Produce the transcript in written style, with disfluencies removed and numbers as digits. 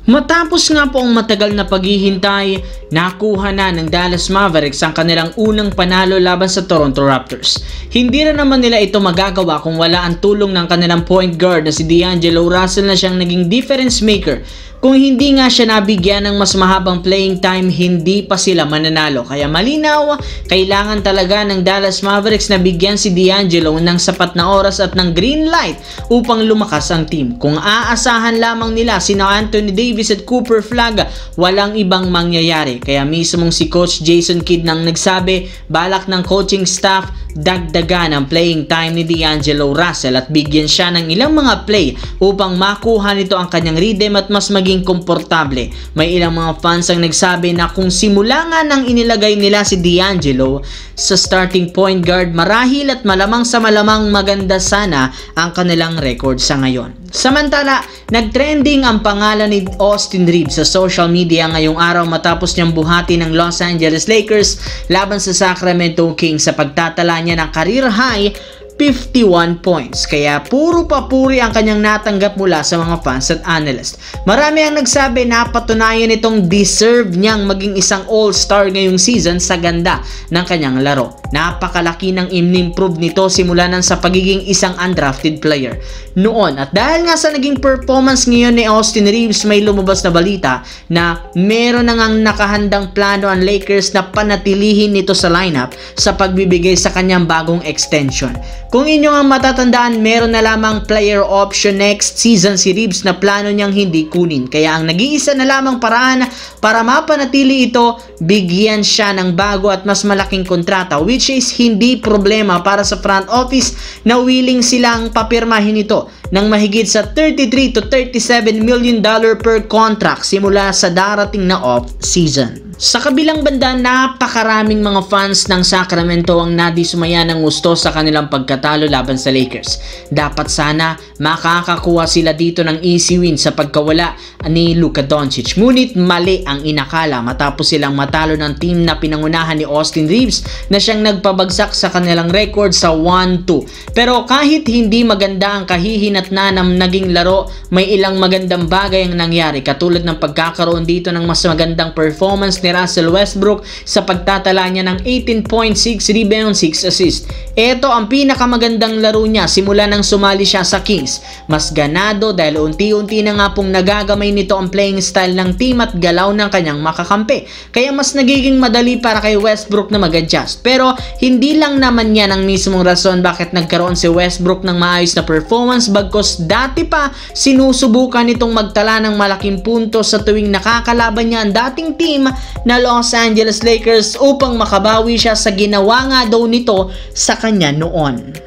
Matapos nga po ang matagal na paghihintay, nakuha na ng Dallas Mavericks ang kanilang unang panalo laban sa Toronto Raptors. Hindi rin naman nila ito magagawa kung wala ang tulong ng kanilang point guard na si D'Angelo Russell na siyang naging difference maker. Kung hindi nga siya nabigyan ng mas mahabang playing time, hindi pa sila mananalo. Kaya malinaw, kailangan talaga ng Dallas Mavericks na bigyan si D'Angelo ng sapat na oras at ng green light upang lumakas ang team. Kung aasahan lamang nila sina Anthony Davis at Cooper Flagg, walang ibang mangyayari. Kaya mismong si Coach Jason Kidd nang nagsabi, balak ng coaching staff dagdagan ang playing time ni D'Angelo Russell at bigyan siya ng ilang mga play upang makuha nito ang kanyang rhythm at mas maging komportable. May ilang mga fans ang nagsabi na kung simula nga nang inilagay nila si D'Angelo sa starting point guard, marahil at malamang sa malamang maganda sana ang kanilang record sa ngayon. Samantala, nagtrending ang pangalan ni Austin Reeves sa social media ngayong araw matapos niyang buhati ng Los Angeles Lakers laban sa Sacramento Kings sa pagtatala niya ng career high 51 points. Kaya puro papuri ang kanyang natanggap mula sa mga fans at analyst. Marami ang nagsabi na patunayan itong deserve niyang maging isang all-star ngayong season sa ganda ng kanyang laro. Napakalaki ng in-improve nito simula nang sa pagiging isang undrafted player noon. At dahil nga sa naging performance ngayon ni Austin Reeves, may lumabas na balita na meron na ngang nakahandang plano ang Lakers na panatilihin nito sa lineup sa pagbibigay sa kanyang bagong extension. Kung inyo ang matatandaan, meron na lamang player option next season si Reeves na plano niyang hindi kunin. Kaya ang nag-iisa na lamang paraan para mapanatili ito, bigyan siya ng bago at mas malaking kontrata, which is hindi problema para sa front office na willing silang papirmahin ito ng mahigit sa $33 to $37 million per contract simula sa darating na off-season. Sa kabilang banda, napakaraming mga fans ng Sacramento ang nadisumaya ng gusto sa kanilang pagkatalo laban sa Lakers. Dapat sana makakakuha sila dito ng easy win sa pagkawala ni Luka Doncic. Ngunit mali ang inakala matapos silang matalo ng team na pinangunahan ni Austin Reeves na siyang nagpabagsak sa kanilang record sa 1-2. Pero kahit hindi maganda ang kahihinatnan ng naging laro, may ilang magandang bagay ang nangyari katulad ng pagkakaroon dito ng mas magandang performance ni Russell Westbrook sa pagtatala niya ng 18.6 rebound, 6 assist. Ito ang pinakamagandang laro niya simula nang sumali siya sa Kings. Mas ganado dahil unti-unti na nga pong nagagamay nito ang playing style ng team at galaw ng kanyang makakampi. Kaya mas nagiging madali para kay Westbrook na mag-adjust. Pero hindi lang naman yan ang mismong rason bakit nagkaroon si Westbrook ng maayos na performance, bagkos dati pa sinusubukan nitong magtala ng malaking punto sa tuwing nakakalaban niya ang dating team na Los Angeles Lakers upang makabawi siya sa ginawa nga daw nito sa kanya noon.